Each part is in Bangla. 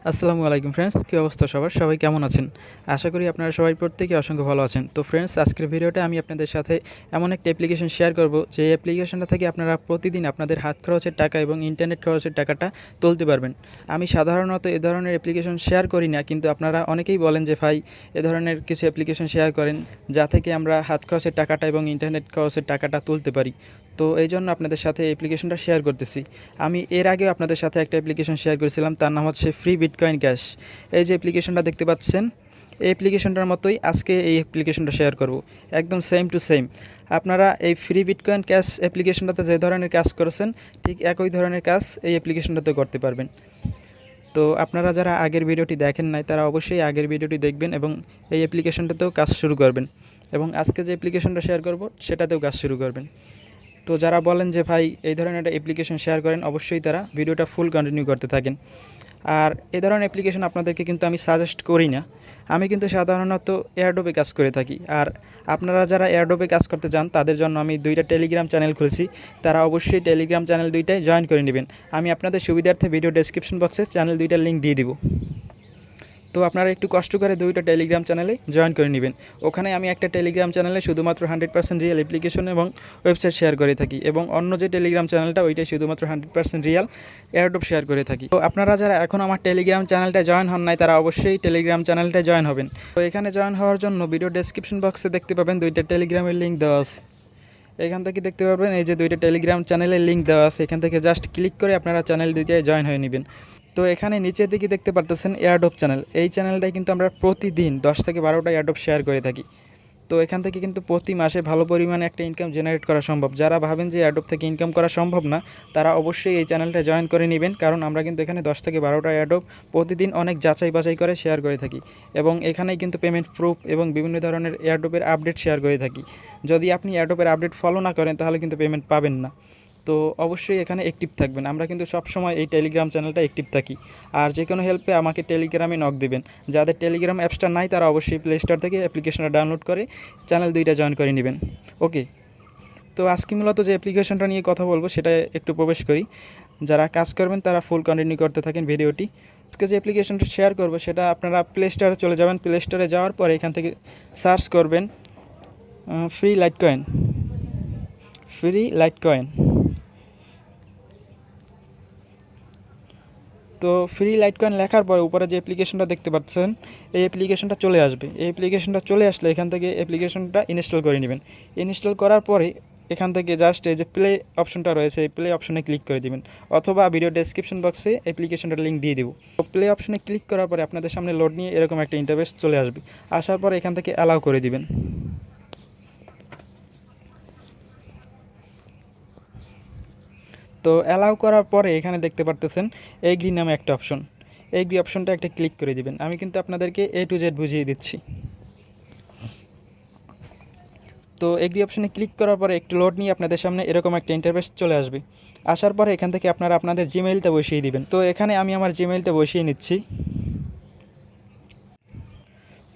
আসসালামু আলাইকুম ফ্রেন্ডস, কী অবস্থা সবার? সবাই কেমন আছেন? আশা করি আপনারা সবাই প্রত্যেকেই অসংখ্য ভালো আছেন। তো ফ্রেন্ডস, আজকের ভিডিওতে আমি আপনাদের সাথে এমন একটা অ্যাপ্লিকেশন শেয়ার করব, যে অ্যাপ্লিকেশনটা থেকে আপনারা প্রতিদিন আপনাদের হাত খরচের টাকা এবং ইন্টারনেট খরচের টাকাটা তুলতে পারবেন। আমি সাধারণত এ ধরনের অ্যাপ্লিকেশন শেয়ার করি না, কিন্তু আপনারা অনেকেই বলেন যে ভাই এ ধরনের কিছু অ্যাপ্লিকেশন শেয়ার করেন, যা থেকে আমরা হাত খরচের টাকাটা এবং ইন্টারনেট খরচের টাকাটা তুলতে পারি। তো এই জন্য আপনাদের সাথে অ্যাপ্লিকেশনটা শেয়ার করতেছি। আমি এর আগেও আপনাদের সাথে একটা অ্যাপ্লিকেশন শেয়ার করেছিলাম, তার নাম হচ্ছে ফ্রি বিটকয়েন ক্যাশ। এই যে অ্যাপ্লিকেশনটা দেখতে পাচ্ছেন, এই অ্যাপ্লিকেশনটার মতোই আজকে এই অ্যাপ্লিকেশনটা শেয়ার করব, একদম সেম টু সেম। আপনারা এই ফ্রি বিটকয়েন ক্যাশ অ্যাপ্লিকেশনটাতে যে ধরনের কাজ করেছেন, ঠিক একই ধরনের কাজ এই অ্যাপ্লিকেশনটাতে করতে পারবেন। তো আপনারা যারা আগের ভিডিওটি দেখেন নাই, তারা অবশ্যই আগের ভিডিওটি দেখবেন এবং এই অ্যাপ্লিকেশনটাতেও কাজ শুরু করবেন, এবং আজকে যে অ্যাপ্লিকেশনটা শেয়ার করব সেটাতেও কাজ শুরু করবেন। তো যারা বলেন যে ভাই এই ধরনের একটা অ্যাপ্লিকেশন শেয়ার করেন, অবশ্যই তারা ভিডিওটা ফুল কন্টিনিউ করতে থাকেন। আর এই ধরনের অ্যাপ্লিকেশন আপনাদেরকে কিন্তু আমি সাজেস্ট করি না, আমি কিন্তু সাধারণত এয়ারড্রপে কাজ করে থাকি। আর আপনারা যারা এয়ারড্রপে কাজ করতে চান, তাদের জন্য আমি 2টা টেলিগ্রাম চ্যানেল খুলছি, তারা অবশ্যই টেলিগ্রাম চ্যানেল 2টায় জয়েন করে নেবেন। আমি আপনাদের সুবিধার্থে ভিডিও ডেসক্রিপশন বক্সে চ্যানেল 2টার লিঙ্ক দিয়ে দিব। তো আপনারা একটু কষ্ট করে 2টা টেলিগ্রাম চ্যানেলে জয়েন করে নেবেন। ওখানে আমি একটা টেলিগ্রাম চ্যানেলে শুধুমাত্র 100% রিয়েল অ্যাপ্লিকেশন এবং ওয়েবসাইট শেয়ার করে থাকি, এবং অন্য যে টেলিগ্রাম চ্যানেলটা ওইটাই শুধুমাত্র 100% রিয়েল এয়ারড্রপ শেয়ার করে থাকি। তো আপনারা যারা এখন আমার টেলিগ্রাম চ্যানেলটা জয়েন হন নাই, তারা অবশ্যই টেলিগ্রাম চ্যানেলটা জয়েন হবেন। তো এখানে জয়েন হওয়ার জন্য ভিডিও ডেসক্রিপশন বক্সে দেখতে পাবেন 2টা টেলিগ্রামের লিঙ্ক দেওয়া আছে। এখান থেকে দেখতে পাবেন এই যে 2টা টেলিগ্রাম চ্যানেলের লিঙ্ক দেওয়া আছে, এখান থেকে জাস্ট ক্লিক করে আপনারা চ্যানেল 2টায় জয়েন হয়ে নেবেন। তো এখানে নিচের দিকে দেখতে পারতেছেন এয়ারড্রপ চ্যানেল। এই চ্যানেলটাই কিন্তু আমরা প্রতিদিন 10 থেকে 12টা এয়ারড্রপ শেয়ার করে থাকি। তো এখান থেকে কিন্তু প্রতি মাসে ভালো পরিমাণে একটা ইনকাম জেনারেট করা সম্ভব। যারা ভাবেন যে এয়ারড্রপ থেকে ইনকাম করা সম্ভব না, তারা অবশ্যই এই চ্যানেলটা জয়েন করে নেবেন, কারণ আমরা কিন্তু এখানে 10 থেকে 12টা এয়ারড্রপ প্রতিদিন অনেক যাচাই বাছাই করে শেয়ার করে থাকি, এবং এখানেই কিন্তু পেমেন্ট প্রুফ এবং বিভিন্ন ধরনের এয়ারড্রপের আপডেট শেয়ার করে থাকি। যদি আপনি এয়ারড্রপের আপডেট ফলো না করেন, তাহলে কিন্তু পেমেন্ট পাবেন না। তো অবশ্যই এখানে অ্যাক্টিভ থাকবেন। আমরা কিন্তু সবসময় এই টেলিগ্রাম চ্যানেলটা অ্যাক্টিভ থাকি। আর যে কোনো হেল্পে আমাকে টেলিগ্রামে নক দেবেন। যাদের টেলিগ্রাম অ্যাপসটা নাই, তারা অবশ্যই প্লে স্টোর থেকে অ্যাপ্লিকেশনটা ডাউনলোড করে চ্যানেল 2টা জয়েন করে নেবেন। ওকে, তো আজকে মূলত যে অ্যাপ্লিকেশনটা নিয়ে কথা বলবো, সেটা একটু প্রবেশ করি। যারা কাজ করবেন তারা ফুল কন্টিনিউ করতে থাকেন ভিডিওটি। আজকে যে অ্যাপ্লিকেশনটা শেয়ার করবো, সেটা আপনারা প্লে স্টোরে চলে যাবেন। প্লে স্টোরে যাওয়ার পরে এখান থেকে সার্চ করবেন ফ্রি লাইটকয়েন। Free Litecoin. তো ফ্রি লাইটকয়েন লেখার পরে উপরে যে অ্যাপ্লিকেশনটা দেখতে পাচ্ছেন, এই অ্যাপ্লিকেশনটা চলে আসবে। এই অ্যাপ্লিকেশনটা চলে আসলে এখান থেকে অ্যাপ্লিকেশনটা ইনস্টল করে নেবেন। ইনস্টল করার পরে এখান থেকে জাস্ট এই যে প্লে অপশনটা রয়েছে, এই প্লে অপশনে ক্লিক করে দিবেন, অথবা ভিডিও ডেসক্রিপশন বক্সে অ্যাপ্লিকেশনটার লিঙ্ক দিয়ে দেবো। তো প্লে অপশনে ক্লিক করার পরে আপনাদের সামনে লোড নিয়ে এরকম একটা ইন্টারফেস চলে আসবে। আসার পরে এখান থেকে অ্যালাউ করে দিবেন। তো অ্যালাউ করার পরে এখানে দেখতে পারতেছেন এগ্রি নামে একটা অপশন। এগ্রি অপশনটা একটা ক্লিক করে দিবেন। আমি কিন্তু আপনাদেরকে A to Z বুঝিয়ে দিচ্ছি। তো এগ্রি অপশনে ক্লিক করার পরে একটু লোড নিয়ে আপনাদের সামনে এরকম একটা ইন্টারফেস চলে আসবে। আসার পরে এখান থেকে আপনারা আপনাদের জিমেইলটা বসিয়ে দিবেন। তো এখানে আমি আমার জিমেইলটা বসিয়ে নিচ্ছি।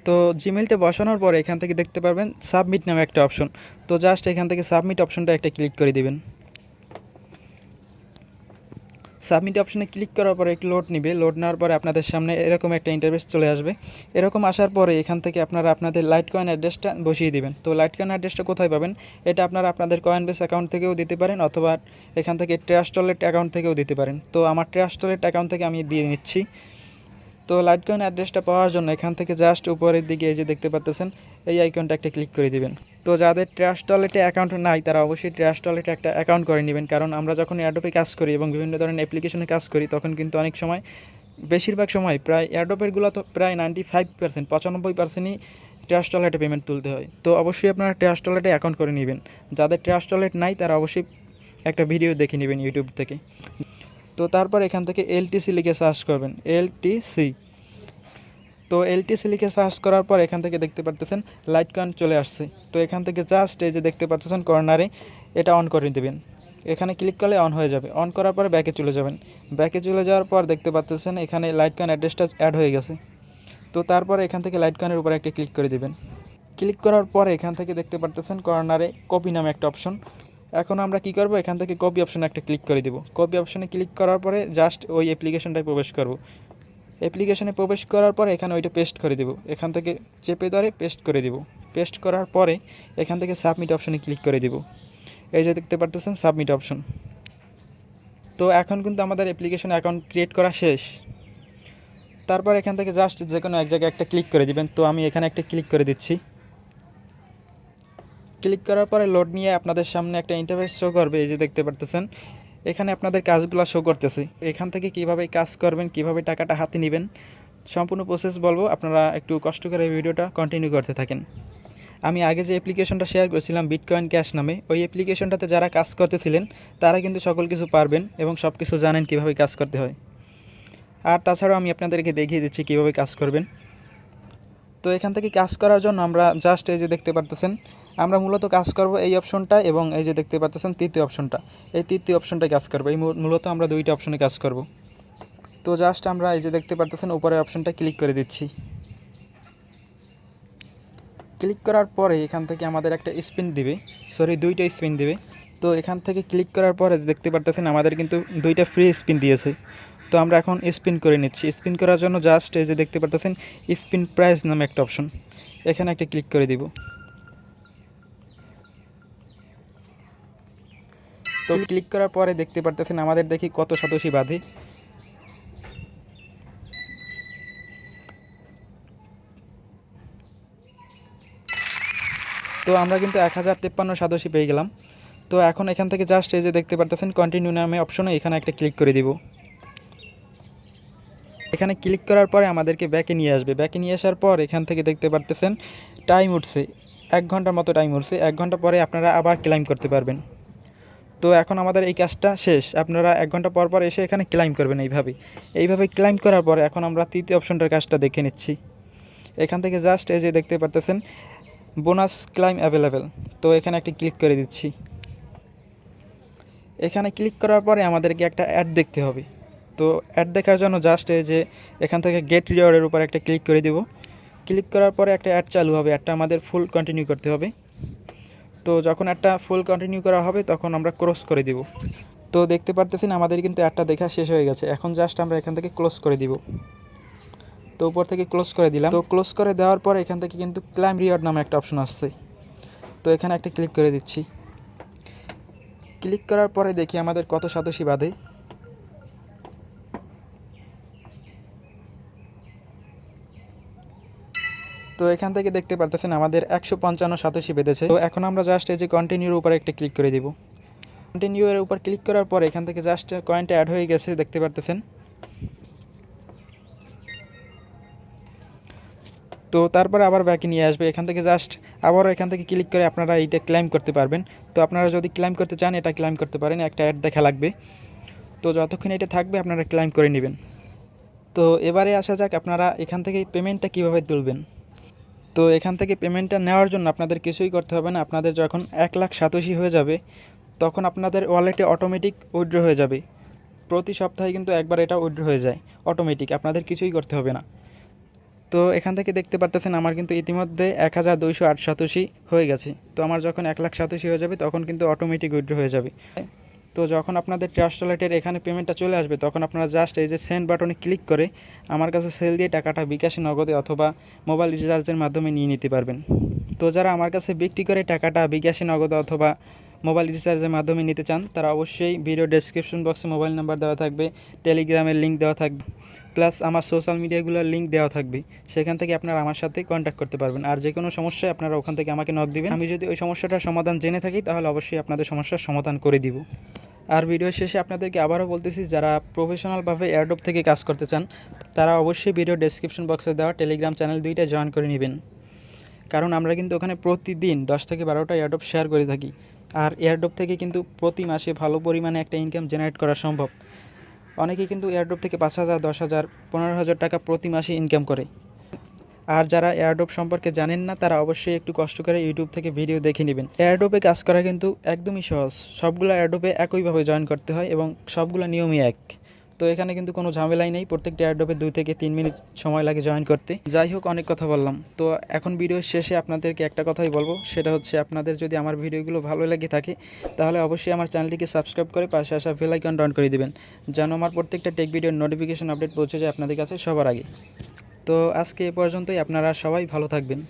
তো জিমেইলটা বসানোর পরে এখান থেকে দেখতে পারবেন সাবমিট নামে একটা অপশন। তো জাস্ট এখান থেকে সাবমিট অপশনটা একটা ক্লিক করে দিবেন। সাবমিট অপশনে ক্লিক করার পরে একটু লোড নেবে। লোড নেওয়ার পরে আপনাদের সামনে এরকম একটা ইন্টারফেস চলে আসবে। এরকম আসার পরে এখান থেকে আপনারা আপনাদের লাইটকয়েন অ্যাড্রেসটা বসিয়ে দিবেন। তো লাইটকয়েন অ্যাড্রেসটা কোথায় পাবেন? এটা আপনারা আপনাদের কয়েনবেস অ্যাকাউন্ট থেকেও দিতে পারেন, অথবা এখান থেকে ট্রাস্ট ওয়ালেট অ্যাকাউন্ট থেকেও দিতে পারেন। তো আমার ট্রাস্ট ওয়ালেট অ্যাকাউন্ট থেকে আমি দিয়ে নিচ্ছি। তো লাইটকয়েন অ্যাড্রেসটা পাওয়ার জন্য এখান থেকে জাস্ট উপরের দিকে এই যে দেখতে পাচ্ছেন, এই আইকনটা একটা ক্লিক করে দিবেন। তো যাদের ট্রাস্ট ওয়ালেটে অ্যাকাউন্ট নাই, তারা অবশ্যই ট্রাস্ট ওয়ালেটে একটা অ্যাকাউন্ট করে নেবেন, কারণ আমরা যখন এয়ারড্রপে কাজ করি এবং বিভিন্ন ধরনের অ্যাপ্লিকেশনে কাজ করি, তখন কিন্তু অনেক সময়, বেশিরভাগ সময় প্রায় এয়ারড্রপেরগুলো তো প্রায় 95%, 95%ই ট্রাস্ট ওয়ালেটে পেমেন্ট তুলতে হয়। তো অবশ্যই আপনারা ট্রাস্ট ওয়ালেটে অ্যাকাউন্ট করে নেবেন। যাদের ট্রাস্ট ওয়ালেট নাই, তারা অবশ্যই একটা ভিডিও দেখে নেবেন ইউটিউব থেকে। তো তারপর এখান থেকে এলটিসি লিখে সার্চ করবেন, এলটিসি। তো এলটিসি লিখে সার্চ করার পর এখান থেকে দেখতে পারতেছেন লাইটকয়েন চলে আসছে। তো এখান থেকে জাস্ট এই যে দেখতে পাচ্ছেন কর্নারে, এটা অন করে দেবেন। এখানে ক্লিক করলে অন হয়ে যাবে। অন করার পরে ব্যাকে চলে যাবেন। ব্যাকে চলে যাওয়ার পর দেখতে পাচ্ছেন এখানে লাইটকয়েন অ্যাড্রেসটা অ্যাড হয়ে গেছে। তো তারপরে এখান থেকে লাইটকয়েনের উপর একটা ক্লিক করে দেবেন। ক্লিক করার পরে এখান থেকে দেখতে পারতেছেন কর্নারে কপি নামে একটা অপশন। এখন আমরা কি করব, এখান থেকে কপি অপশনে একটা ক্লিক করে দেব। কপি অপশনে ক্লিক করার পরে জাস্ট ওই অ্যাপ্লিকেশনটায় প্রবেশ করব। অ্যাপ্লিকেশনে প্রবেশ করার পরে এখানে ওইটা পেস্ট করে দেব, এখান থেকে চেপে ধরে পেস্ট করে দেব। পেস্ট করার পরে এখান থেকে সাবমিট অপশনে ক্লিক করে দেব। এই যে দেখতে পারতেছেন সাবমিট অপশন। তো এখন কিন্তু আমাদের অ্যাপ্লিকেশন অ্যাকাউন্ট ক্রিয়েট করা শেষ। তারপর এখান থেকে জাস্ট যে কোনো এক জায়গায় একটা ক্লিক করে দিবেন। তো আমি এখানে একটা ক্লিক করে দিচ্ছি। ক্লিক করার পরে লোড নিয়ে আপনাদের সামনে একটা ইন্টারফেস শো করবে। এই যে দেখতে পারতেছেন এখানে আপনাদের কাজগুলো শো করতেছে। এখান থেকে কিভাবে কাজ করবেন, কিভাবে টাকাটা হাতে নেবেন, সম্পূর্ণ প্রসেস বলবো। আপনারা একটু কষ্ট করে এই ভিডিওটা কন্টিনিউ করতে থাকেন। আমি আগে যে অ্যাপ্লিকেশনটা শেয়ার করেছিলাম বিটকয়েন ক্যাশ নামে, ওই অ্যাপ্লিকেশনটাতে যারা কাজ করতেছিলেন তারা কিন্তু সকল কিছু পারবেন এবং সব কিছু জানেন কীভাবে কাজ করতে হয়। আর তাছাড়াও আমি আপনাদেরকে দেখিয়ে দিচ্ছি কীভাবে কাজ করবেন। তো এখান থেকে কাজ করার জন্য আমরা জাস্ট এই যে দেখতে পারতেছেন আমরা মূলত কাজ করব এই অপশনটা এবং এই যে দেখতে পারতেছেন তৃতীয় অপশনটা, এই তৃতীয় অপশনটায় কাজ করব। এই মূলত আমরা দুইটা অপশনে কাজ করব। তো জাস্ট আমরা এই যে দেখতে পারতেছেন উপরের অপশনটা ক্লিক করে দিচ্ছি। ক্লিক করার পরে এখান থেকে আমাদের একটা স্পিন দিবে, দুইটা স্পিন দিবে। তো এখান থেকে ক্লিক করার পরে দেখতে পারতেছেন আমাদের কিন্তু দুইটা ফ্রি স্পিন দিয়েছে। তো আমরা এখন স্পিন করে নিচ্ছি। স্পিন করার জন্য জাস্ট এই যে দেখতে পারতেছেন স্পিন প্রাইস নামে একটা অপশন, এখানে একটা ক্লিক করে দিব। তো ক্লিক করার পরে দেখতে পারতেছেন আমাদের দেখি কত সাতোশি বাঁধে। তো আমরা কিন্তু 1053 সাতোশি পেয়ে গেলাম। তো এখন এখান থেকে জাস্ট এই যে দেখতে পারতেছেন কন্টিনিউ নামে অপশনে এখানে একটা ক্লিক করে দিব। এখানে ক্লিক করার পরে আমাদেরকে ব্যাকে নিয়ে আসবে। ব্যাকে নিয়ে আসার পর এখান থেকে দেখতে পারতেছেন টাইম উঠছে, 1 ঘন্টার মতো টাইম উঠছে। 1 ঘন্টা পরে আপনারা আবার ক্লাইম করতে পারবেন। তো এখন আমাদের এই কাজটা শেষ। আপনারা 1 ঘন্টা পর পর এসে এখানে ক্লাইম করবেন। এইভাবে ক্লাইম করার পরে এখন আমরা তৃতীয় অপশনটার কাজটা দেখে নিচ্ছি। এখান থেকে জাস্ট এই যে দেখতে পারতেছেন বোনাস ক্লাইম অ্যাভেলেবেল, তো এখানে একটা ক্লিক করে দিচ্ছি। এখানে ক্লিক করার পরে আমাদেরকে একটা অ্যাড দেখতে হবে। তো অ্যাড দেখার জন্য জাস্ট এই যে এখান থেকে গেট রিওয়ার্ডের উপর একটা ক্লিক করে দেব। ক্লিক করার পরে একটা অ্যাড চালু হবে, অ্যাডটা আমাদের ফুল কন্টিনিউ করতে হবে। তো যখন একটা ফুল কন্টিনিউ করা হবে তখন আমরা ক্লোজ করে দিব। তো দেখতে পারতেছেন আমাদের কিন্তু অ্যাডটা দেখা শেষ হয়ে গেছে। এখন জাস্ট আমরা এখান থেকে ক্লোজ করে দিব। তো উপর থেকে ক্লোজ করে দিলাম। তো ক্লোজ করে দেওয়ার পর এখান থেকে কিন্তু ক্লাইম রিওয়ার্ড নামে একটা অপশন আসছে, তো এখানে একটা ক্লিক করে দিচ্ছি। ক্লিক করার পরে দেখি আমাদের কত সাতোশি বাঁধে। তো এখান থেকে দেখতে পারতেছেন আমাদের 155 সাতোশি বেঁধেছে। তো এখন আমরা জাস্ট এই যে কন্টিনিউর উপরে একটা ক্লিক করে দিব। কন্টিনিউ এর উপর ক্লিক করার পর এখান থেকে জাস্ট কয়েনটা অ্যাড হয়ে গেছে দেখতে পারতেছেন। তো তারপরে আবার ব্যাকে নিয়ে আসবে। এখান থেকে জাস্ট আবারও এখান থেকে ক্লিক করে আপনারা এইটা ক্লাইম করতে পারবেন। তো আপনারা যদি ক্লাইম করতে চান এটা ক্লাইম করতে পারেন, একটা অ্যাড দেখা লাগবে। তো যতক্ষণ এটা থাকবে আপনারা ক্লাইম করে নেবেন। তো এবারে আসা যাক আপনারা এখান থেকে পেমেন্টটা কীভাবে তুলবেন। তো এখান থেকে পেমেন্টটা নেওয়ার জন্য আপনাদের কিছুই করতে হবে না। আপনাদের যখন 1 লাখ সাতোশি হয়ে যাবে তখন আপনাদের ওয়ালেটে অটোমেটিক উইথড্র হয়ে যাবে। প্রতি সপ্তাহে কিন্তু একবার এটা উইথড্র হয়ে যায় অটোমেটিক, আপনাদের কিছুই করতে হবে না। তো এখান থেকে দেখতে পারতেছেন আমার কিন্তু ইতিমধ্যে 1208 সাতোশি হয়ে গেছে। তো আমার যখন 1 লাখ সাতোশি হয়ে যাবে তখন কিন্তু অটোমেটিক উইথড্র হয়ে যাবে। তো যখন আপনাদের ট্রাস্ট ওয়ালেটের এখানে পেমেন্টটা চলে আসবে তখন আপনারা জাস্ট এই যে সেন্ড বাটনে ক্লিক করে আমার কাছে সেল দিয়ে টাকাটা বিকাশে, নগদে অথবা মোবাইল রিচার্জের মাধ্যমে নিয়ে নিতে পারবেন। তো যারা আমার কাছে বিক্রি করে টাকাটা বিকাশে, নগদে অথবা মোবাইল রিচার্জের মাধ্যমে নিতে চান তারা অবশ্যই ভিডিও ডেসক্রিপশন বক্সে মোবাইল নাম্বার দেওয়া থাকবে, টেলিগ্রামের লিঙ্ক দেওয়া থাকবে, প্লাস আমার সোশ্যাল মিডিয়াগুলোর লিঙ্ক দেওয়া থাকবে। সেখান থেকে আপনারা আমার সাথে কন্ট্যাক্ট করতে পারবেন। আর যে কোনো সমস্যায় আপনারা ওখান থেকে আমাকে নক দিবেন। আমি যদি ওই সমস্যাটার সমাধান জেনে থাকি তাহলে অবশ্যই আপনাদের সমস্যার সমাধান করে দিব। আর ভিডিও শেষে আপনাদেরকে আবারও বলতেছি, যারা প্রফেশনালভাবে এয়ারড্রপ থেকে কাজ করতে চান তারা অবশ্যই ভিডিও ডেসক্রিপশন বক্সে দেওয়া টেলিগ্রাম চ্যানেল 2টা জয়েন করে নেবেন। কারণ আমরা কিন্তু ওখানে প্রতিদিন 10 থেকে 12টা এয়ারড্রপ শেয়ার করে থাকি। আর এয়ারড্রপ থেকে কিন্তু প্রতি মাসে ভালো পরিমাণে একটা ইনকাম জেনারেট করা সম্ভব। অনেকেই কিন্তু এয়ারড্রপ থেকে 5,000, 10,000, 15,000 টাকা প্রতি মাসে ইনকাম করে। আর যারা এয়ারড্রপ সম্পর্কে জানেন না তারা অবশ্যই একটু কষ্ট করে ইউটিউব থেকে ভিডিও দেখে নেবেন। এয়ারড্রপে কাজ করা কিন্তু একদমই সহজ। সবগুলো এয়ারড্রপে একইভাবে জয়েন করতে হয় এবং সবগুলো নিয়মই এক। তো তো এখানে কিন্তু কোনো ঝামেলাই নেই, প্রত্যেকটি এয়ারড্রপে 2 থেকে 3 মিনিট সময় লাগে জয়েন করতে। যাই হোক, অনেক কথা বললাম। তো এখন ভিডিওর শেষে আপনাদেরকে একটা কথাই বলবো, সেটা হচ্ছে আপনাদের যদি আমার ভিডিওগুলো ভালো লেগে থাকে তাহলে অবশ্যই আমার চ্যানেলটিকে সাবস্ক্রাইব করে পাশে আসা বেল আইকন অন করে দিবেন, যেন আমার প্রত্যেকটা টেক ভিডিওর নোটিফিকেশন আপডেট পৌঁছে যায় আপনাদের কাছে সবার আগে। তো আজকে এ পর্যন্তই, আপনারা সবাই ভালো থাকবেন।